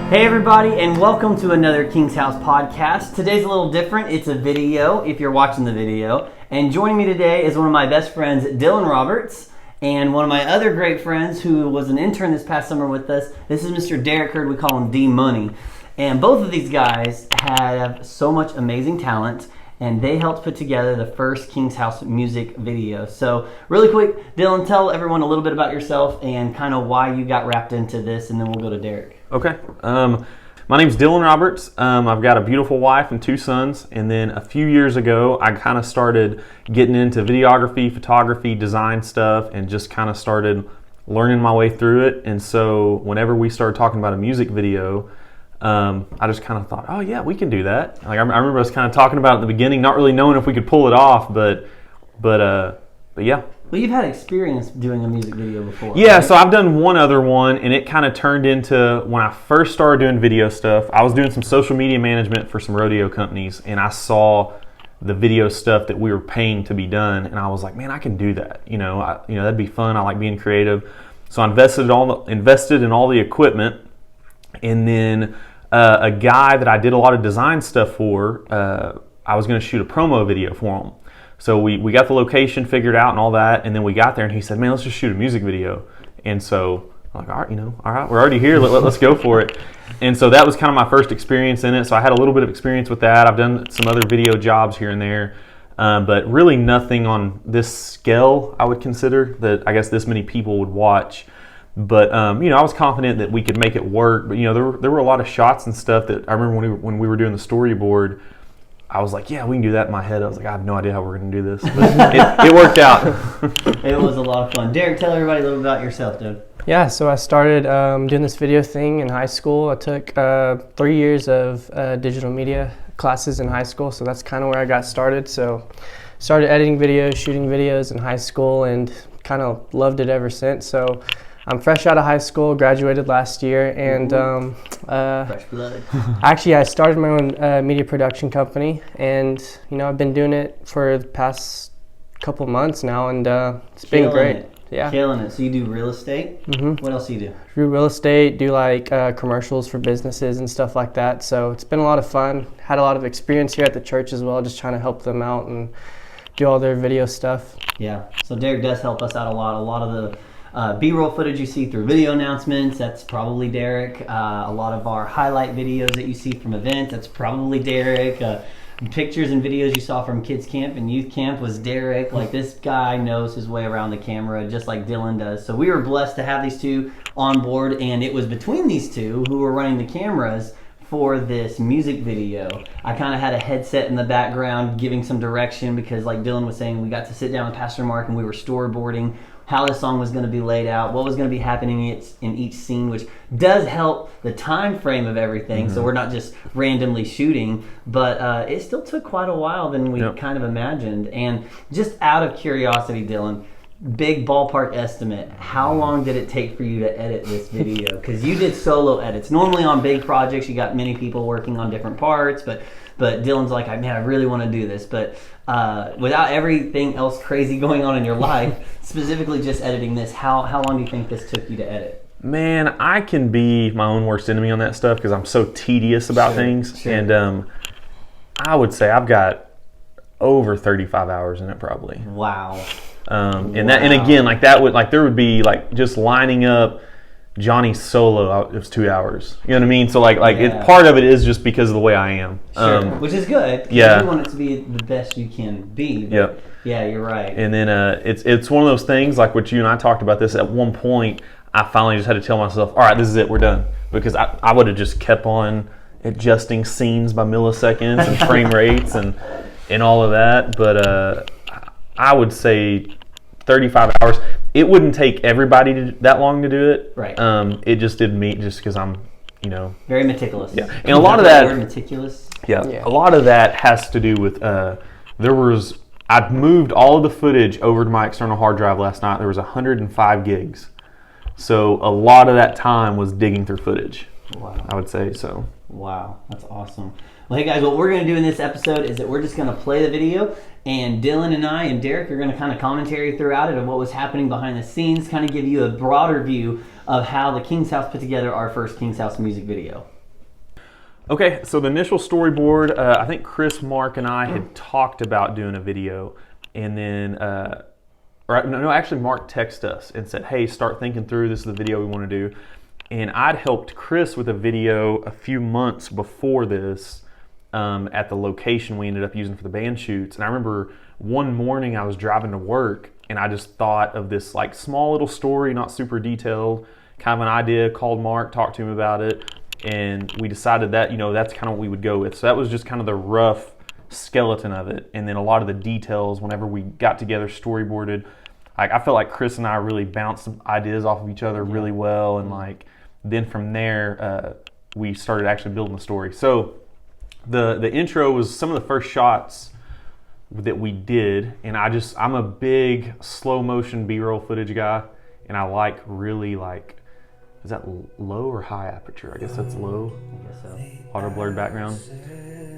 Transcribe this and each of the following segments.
Hey everybody, and welcome to another King's House podcast. Today's a little different. It's a video, if you're watching the video. And joining me today is one of my best friends, Dillon Roberts, and one of my other great friends who was an intern this past summer with us. This is Mr. Derek Hearod. We call him D-Money. And both of these guys have so much amazing talent, and they helped put together the first King's House music video. So really quick, Dillon, tell everyone a little bit about yourself and kind of why you got wrapped into this, and then we'll go to Derek. Okay. My name's Dillon Roberts. I've got a beautiful wife and two sons, and then a few years ago I kind of started getting into videography, photography, design stuff, and just kind of started learning my way through it. And so whenever we started talking about a music video, I just kind of thought, oh yeah, we can do that. Like I remember us kind of talking about it at the beginning, not really knowing if we could pull it off, but yeah. Well, you've had experience doing a music video before. Yeah, right? So I've done one other one, and it kind of turned into, when I first started doing video stuff, I was doing some social media management for some rodeo companies, and I saw the video stuff that we were paying to be done, and I was like, man, I can do that. That'd be fun. I like being creative. So I invested in all the equipment, and then a guy that I did a lot of design stuff for, I was going to shoot a promo video for him. So we got the location figured out and all that, and then we got there and he said, man, let's just shoot a music video. And so I'm like, all right, we're already here, let's go for it. And so that was kind of my first experience in it. So I had a little bit of experience with that. I've done some other video jobs here and there, but really nothing on this scale I would consider that I guess this many people would watch. But I was confident that we could make it work. But there were a lot of shots and stuff that I remember when we were doing the storyboard. I was like, yeah, we can do that in my head. I was like, I have no idea how we're going to do this. But it worked out. It was a lot of fun. Derek, tell everybody a little about yourself, dude. Yeah, so I started doing this video thing in high school. I took 3 years of digital media classes in high school, so that's kind of where I got started. So started editing videos, shooting videos in high school, and kind of loved it ever since. So I'm fresh out of high school, graduated last year, and Fresh blood. actually I started my own media production company, and I've been doing it for the past couple months now, and it's been great. Yeah, Killing it. So you do real estate? Mm-hmm. What else do you do? Do real estate, do like commercials for businesses and stuff like that. So it's been a lot of fun. Had a lot of experience here at the church as well, just trying to help them out and do all their video stuff. Yeah, so Derek does help us out a lot. A lot of the B-roll footage you see through video announcements, that's probably Derek. A lot of our highlight videos that you see from events, that's probably Derek. Pictures and videos you saw from kids camp and youth camp was Derek. Like, this guy knows his way around the camera just like Dillon does. So we were blessed to have these two on board, and it was between these two who were running the cameras for this music video. I kind of had a headset in the background giving some direction because, like Dillon was saying, we got to sit down with Pastor Mark and we were storyboarding how the song was going to be laid out, what was going to be happening in each scene, which does help the time frame of everything. Mm-hmm. So we're not just randomly shooting, but it still took quite a while than we kind of imagined. And just out of curiosity, Dillon, big ballpark estimate, how long did it take for you to edit this video? Because you did solo edits. Normally on big projects, you got many people working on different parts, but Dillon's like, man, I really want to do this. But without everything else crazy going on in your life, specifically just editing this, how long do you think this took you to edit? Man, I can be my own worst enemy on that stuff because I'm so tedious about things. Sure. And I would say I've got over 35 hours in it probably. Wow. And again, like that would, like there would be like just lining up Johnny's solo, it was 2 hours. You know what I mean? So part of it is just because of the way I am. Sure. Which is good. Yeah. You want it to be the best you can be. Yep. Yeah, you're right. And then it's one of those things like what you and I talked about this at one point. I finally just had to tell myself, all right, this is it, we're done. Because I would have just kept on adjusting scenes by milliseconds and frame rates and all of that. But I would say 35 hours. It wouldn't take everybody that long to do it. Right. It just did me just because I'm, very meticulous. Yeah. And a lot of that. Word meticulous. Yeah. A lot of that has to do with I'd moved all of the footage over to my external hard drive last night. There was 105 gigs. So a lot of that time was digging through footage. Wow. I would say so. Wow, that's awesome. Well, hey guys, what we're going to do in this episode is that we're just going to play the video, and Dillon and I and Derek are going to kind of commentary throughout it of what was happening behind the scenes, kind of give you a broader view of how the King's House put together our first King's House music video. Okay, so the initial storyboard, I think Chris, Mark, and I had talked about doing a video, and then, actually Mark texted us and said, hey, start thinking through, this is the video we want to do. And I'd helped Chris with a video a few months before this at the location we ended up using for the band shoots. And I remember one morning I was driving to work, and I just thought of this like small little story, not super detailed, kind of an idea, called Mark, talked to him about it, and we decided that, you know, that's kind of what we would go with. So that was just kind of the rough skeleton of it, and then a lot of the details whenever we got together, storyboarded. Like, I felt like Chris and I really bounced some ideas off of each other really well, and like then from there we started actually building the story. So the intro was some of the first shots that we did, and I'm a big slow motion B-roll footage guy, and I like really like, is that low or high aperture? I guess that's low. I guess so. Auto blurred background.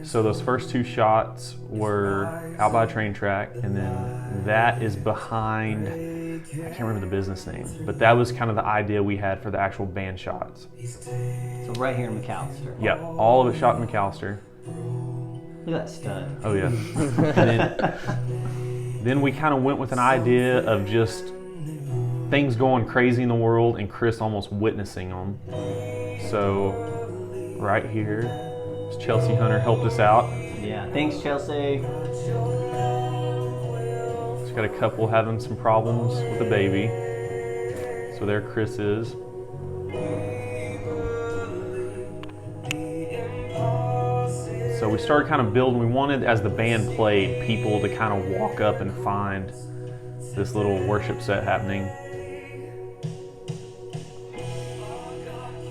So those first two shots were out by a train track, and then that is behind, I can't remember the business name, but that was kind of the idea we had for the actual band shots. So right here in McAllister. Yep, all of it shot in McAllister. Look at that stud. Oh yeah. And then we kind of went with an idea of just things going crazy in the world and Chris almost witnessing them. So right here, Chelsea Hunter helped us out. Yeah, thanks Chelsea. She's got a couple having some problems with the baby. So there Chris is. So we started kind of building, we wanted, as the band played, people to kind of walk up and find this little worship set happening.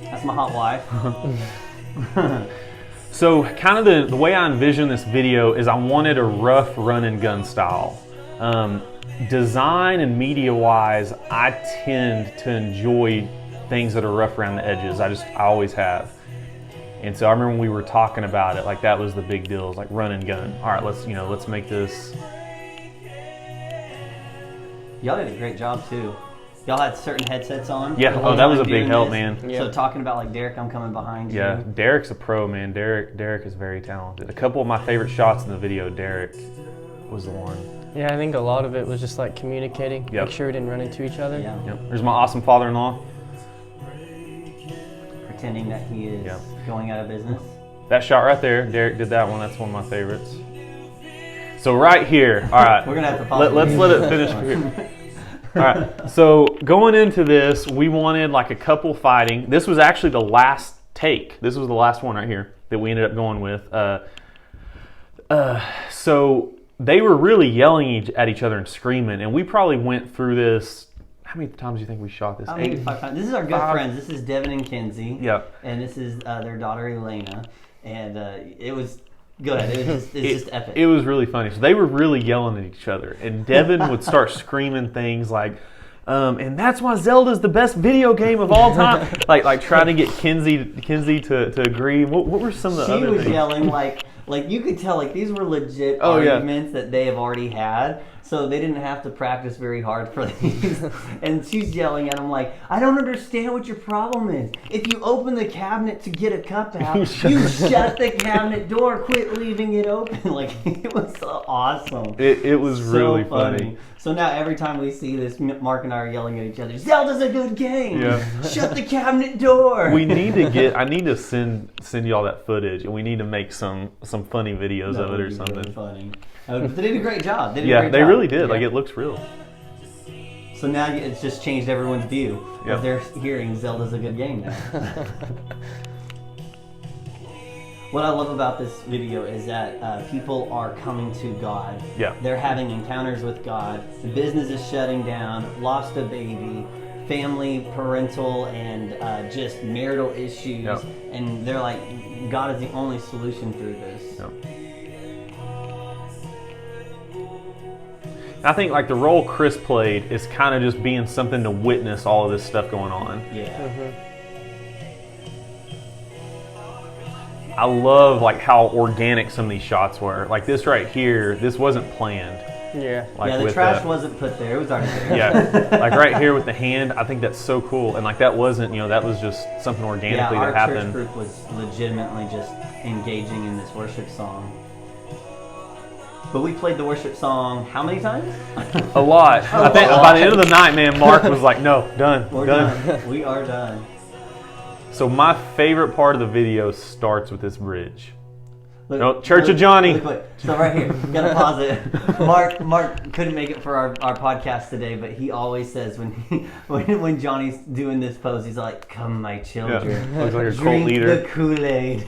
That's my hot wife. So kind of the way I envision this video is I wanted a rough run and gun style. Design and media wise, I tend to enjoy things that are rough around the edges. I always have. And so I remember when we were talking about it, like that was the big deal. It was like run and gun. All right, let's make this. Y'all did a great job too. Y'all had certain headsets on. Yeah, that was a big help, man. Yeah. So talking about like Derek, I'm coming behind you. Yeah, Derek's a pro, man. Derek is very talented. A couple of my favorite shots in the video, Derek was the one. Yeah, I think a lot of it was just like communicating, Yep. make sure we didn't run into each other. Yeah. Yep. There's my awesome father-in-law. Pretending that he is Yep. going out of business. That shot right there, Derek did that one. That's one of my favorites. So right here, all right. We're gonna have to pause. Let's let it finish here. All right. So going into this, we wanted like a couple fighting. This was actually the last take. This was the last one right here that we ended up going with. So they were really yelling at each other and screaming, and we probably went through this. How many times do you think we shot this? Maybe 5 times. This is our good friends. This is Devin and Kinsey. Yep. And this is their daughter Elena. And it was good. It's just epic. It was really funny. So they were really yelling at each other, and Devin would start screaming things like, and that's why Zelda's the best video game of all time. like trying to get Kinsey to agree. What were some of the other things? She was yelling like you could tell like these were legit arguments that they have already had. So they didn't have to practice very hard for these. And she's yelling at him like, I don't understand what your problem is. If you open the cabinet to get a cup out, you shut the cabinet door, quit leaving it open. Like, it was so awesome. It was so really funny. So now every time we see this, Mark and I are yelling at each other, Zelda's a good game. Yeah. Shut the cabinet door. I need to send you all that footage, and we need to make some funny videos of it or something. Really funny. But they did a great job. They really did. Yeah. Like, it looks real. So now it's just changed everyone's view. Yep. They're hearing Zelda's a good game now. What I love about this video is that people are coming to God. Yeah. They're having encounters with God. The business is shutting down, lost a baby, family, parental, and just marital issues. Yep. And they're like, God is the only solution through this. Yep. I think like the role Chris played is kind of just being something to witness all of this stuff going on. Yeah. Mm-hmm. I love like how organic some of these shots were. Like this right here, this wasn't planned. Yeah. Like yeah, the with trash wasn't put there. It was already there. Yeah, like right here with the hand. I think that's so cool. And like that wasn't, that was just something organically our that happened. church group was legitimately just engaging in this worship song. But we played the worship song how many times? A lot. I think by the end of the night, man, Mark was like, "No, done, We're done. We are done." So my favorite part of the video starts with this bridge. Look, No, Church of Johnny. Look. So right here, gotta pause it. Mark couldn't make it for our podcast today, but he always says when Johnny's doing this pose, he's like, "Come, my children, Looks like a cult drink leader." the Kool-Aid."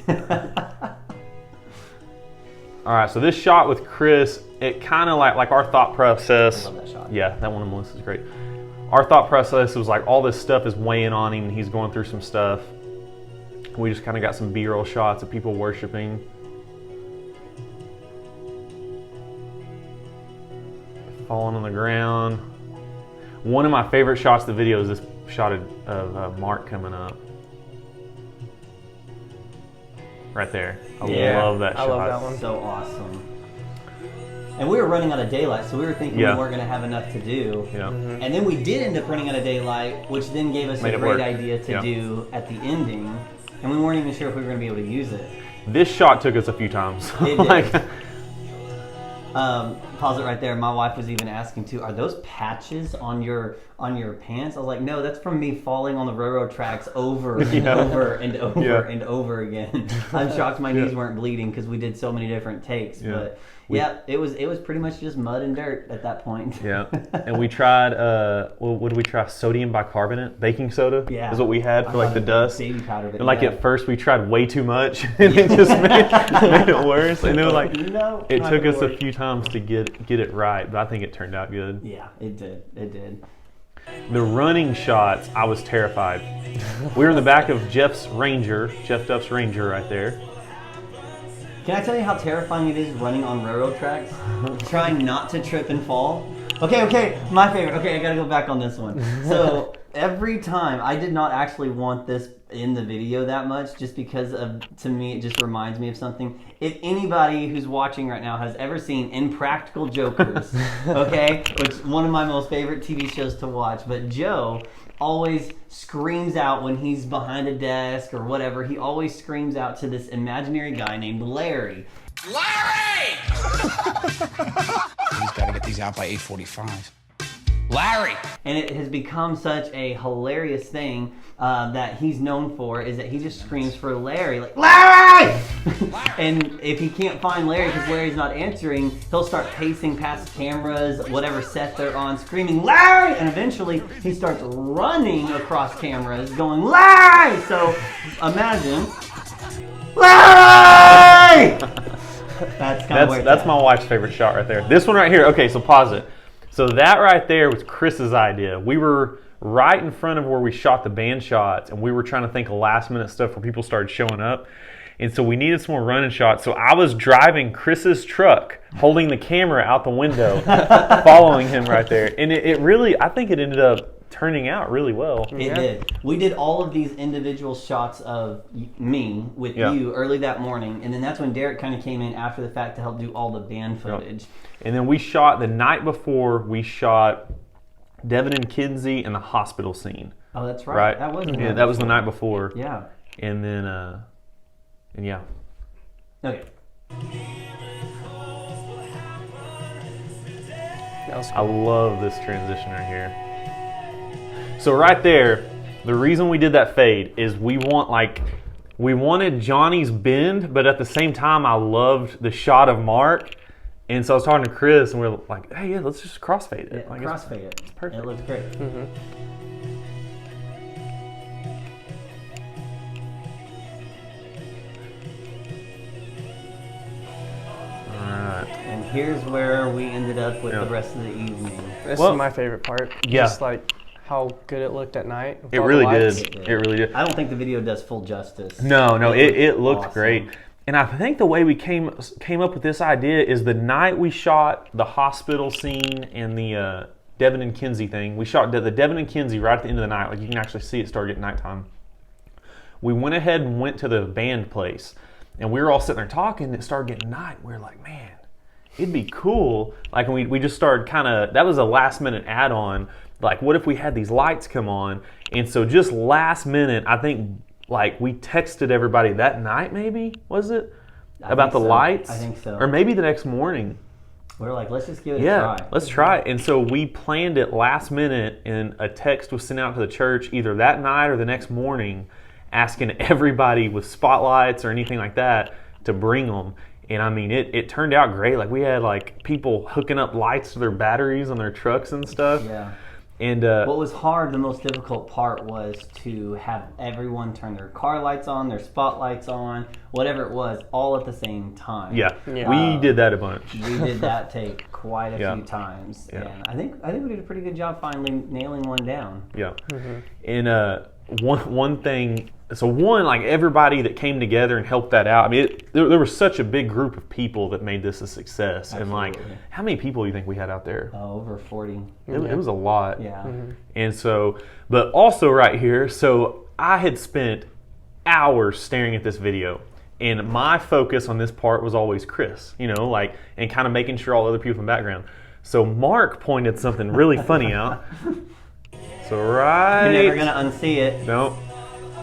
All right, so this shot with Chris, it kind of like our thought process. I love that shot. Yeah, that one of Melissa's great. Our thought process was like all this stuff is weighing on him, and he's going through some stuff. We just kind of got some B-roll shots of people worshiping. Falling on the ground. One of my favorite shots of the video is this shot of Mark coming up. Right there. I love that shot. I love that one. So awesome. And we were running out of daylight, so we were thinking we weren't going to have enough to do. Yeah. And then we did end up running out of daylight, which then gave us Made a it great work. idea to do at the ending. And we weren't even sure if we were going to be able to use it. This shot took us a few times. It did. Pause it right there. My wife was even asking too, are those patches on your pants? I was like, no, that's from me falling on the railroad tracks over and over and over and over again. I'm shocked my knees weren't bleeding because we did so many different takes. But it was pretty much just mud and dirt at that point. Yeah, and we tried. What did we try? Sodium bicarbonate, baking soda. Yeah, is what we had for like the dust. Baby powder. And like at first we tried way too much, and it just made it worse. And it was like it took us a few times to get it right, but I think it turned out good. Yeah, it did. It did. The running shots, I was terrified. We were in the back of Jeff Duff's Ranger right there. Can I tell you how terrifying it is running on railroad tracks? Trying not to trip and fall. Okay, my favorite. Okay, I gotta go back on this one. So every time, I did not actually want this in the video that much, just because to me, it just reminds me of something. If anybody who's watching right now has ever seen Impractical Jokers, okay, which is one of my most favorite TV shows to watch, but Joe always screams out when he's behind a desk or whatever. He always screams out to this imaginary guy named Larry. Larry! He's got to get these out by 8:45. Larry! And it has become such a hilarious thing that he's known for, is that he just screams for Larry, like, Larry! And if he can't find Larry because Larry's not answering, he'll start pacing past cameras, whatever set they're on, screaming, Larry! And eventually he starts running across cameras, going, Larry! So imagine, Larry! That's my wife's favorite shot right there. This one right here. Okay, so pause it. So that right there was Chris's idea. We were right in front of where we shot the band shots, and we were trying to think of last minute stuff where people started showing up. And so we needed some more running shots. So I was driving Chris's truck, holding the camera out the window, following him right there. And it really, I think it ended up turning out really well. It did. We did all of these individual shots of me with you early that morning, and then that's when Derek kind of came in after the fact to help do all the band footage. And then we shot the night before, we shot Devin and Kinsey in the hospital scene. Oh, that's right. That was the night before. Yeah. And then, and yeah. Okay. I love this transition right here. So right there, the reason we did that fade is we wanted Johnny's bend, but at the same time, I loved the shot of Mark. And so I was talking to Chris, and we were like, hey, yeah, let's just crossfade it. Yeah, crossfade it. It's perfect. It looks great. Mm-hmm. And here's where we ended up with the rest of the evening. This is my favorite part. Yeah. Just like how good it looked at night. It really did. It really did. I don't think the video does full justice. No, it looked awesome. great. And I think the way we came up with this idea is the night we shot the hospital scene and the Devin and Kinsey thing. We shot the Devin and Kinsey right at the end of the night. Like you can actually see it start getting nighttime. We went ahead and went to the band place. And we were all sitting there talking, and it started getting night. We were like, man, it'd be cool. Like, we just started kind of, that was a last minute add-on. Like, what if we had these lights come on? And so just last minute, I think, like, we texted everybody that night, maybe, was it? About the lights? I think so. Or maybe the next morning. We were like, let's just give it a try. Yeah, let's try it. And so we planned it last minute, and a text was sent out to the church either that night or the next morning asking everybody with spotlights or anything like that to bring them. And I mean, it turned out great. Like, we had like people hooking up lights to their batteries on their trucks and stuff. Yeah. And what was hard, the most difficult part, was to have everyone turn their car lights on, their spotlights on, whatever it was, all at the same time. yeah, we did that a bunch. We did that take quite a Yeah. few times, Yeah. and I think we did a pretty good job finally nailing one down. Yeah. And one thing, so one, like, everybody that came together and helped that out. I mean, there was such a big group of people that made this a success. And like, Absolutely. how many people do you think we had out there? Over 40. It was a lot. Yeah. And so, but also right here, so I had spent hours staring at this video. And my focus on this part was always Chris, you know, like, and kind of making sure all the other people in the background. So Mark pointed something really funny out. So right... You're never going to unsee it. No.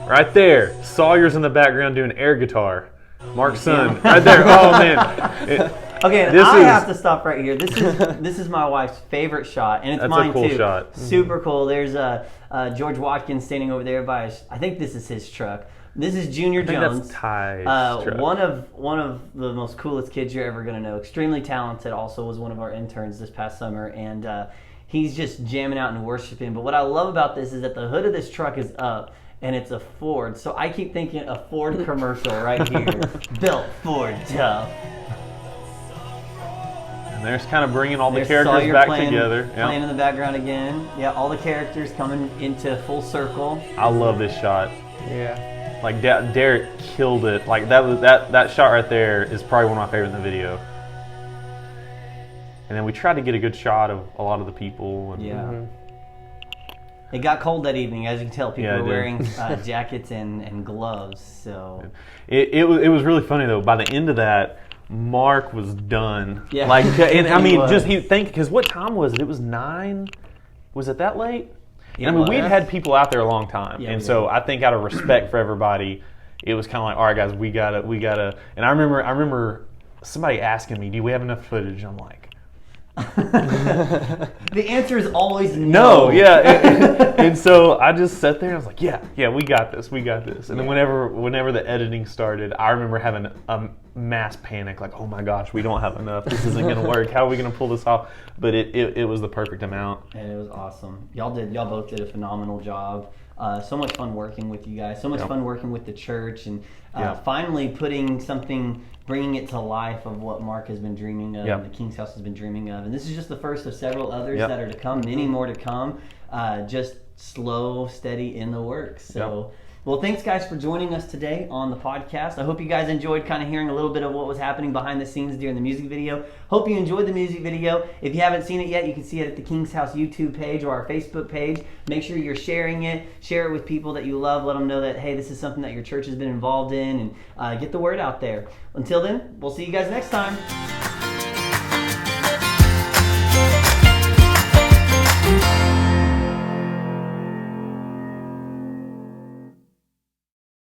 Right there. Sawyer's in the background doing air guitar. Mark's son. Right there. Oh, man. Okay, and I have to stop right here. This is my wife's favorite shot, and it's That's mine a cool too. shot. Super cool. There's George Watkins standing over there by I think this is his truck. This is Junior Jones. That's Ty's truck. One of the most coolest kids you're ever gonna know. Extremely talented. Also was one of our interns this past summer, and he's just jamming out and worshiping. But what I love about this is that the hood of this truck is up, and it's a Ford. So I keep thinking a Ford commercial right here. Built Ford tough. And there's kind of bringing all the There's characters Sawyer back playing, together. Playing in the background again. Yeah, all the characters coming into full circle. I love this shot. Yeah. Like, Derek killed it. Like, that shot right there is probably one of my favorites in the video. And then we tried to get a good shot of a lot of the people. And, Yeah. It got cold that evening, as you can tell. People Yeah, it were did. wearing jackets and gloves. So It was really funny though. By the end of that, Mark was done. Yeah. Like, and I He mean, was. just because what time was it? It was 9. Was it that late? It I mean, was. we'd had people out there a long time, Yeah, and we so did. I think out of respect for everybody, it was kind of like, all right, guys, we gotta. And I remember somebody asking me, do we have enough footage? I'm like, the answer is always no, yeah. And so I just sat there and I was like, yeah, we got this. And then whenever the editing started, I remember having a mass panic, like, oh my gosh, we don't have enough. This isn't going to work. How are we going to pull this off? But it was the perfect amount. And it was awesome. Y'all both did a phenomenal job. So much fun working with you guys. So much Yep. fun working with the church, and Yeah. finally bringing it to life of what Mark has been dreaming of, Yep. and the King's House has been dreaming of. And this is just the first of several others Yep. that are to come. Many more to come. Just slow, steady in the works. So. Yep. Well, thanks guys for joining us today on the podcast. I hope you guys enjoyed kind of hearing a little bit of what was happening behind the scenes during the music video. Hope you enjoyed the music video. If you haven't seen it yet, you can see it at the King's House YouTube page or our Facebook page. Make sure you're sharing it. Share it with people that you love. Let them know that, hey, this is something that your church has been involved in, and get the word out there. Until then, we'll see you guys next time.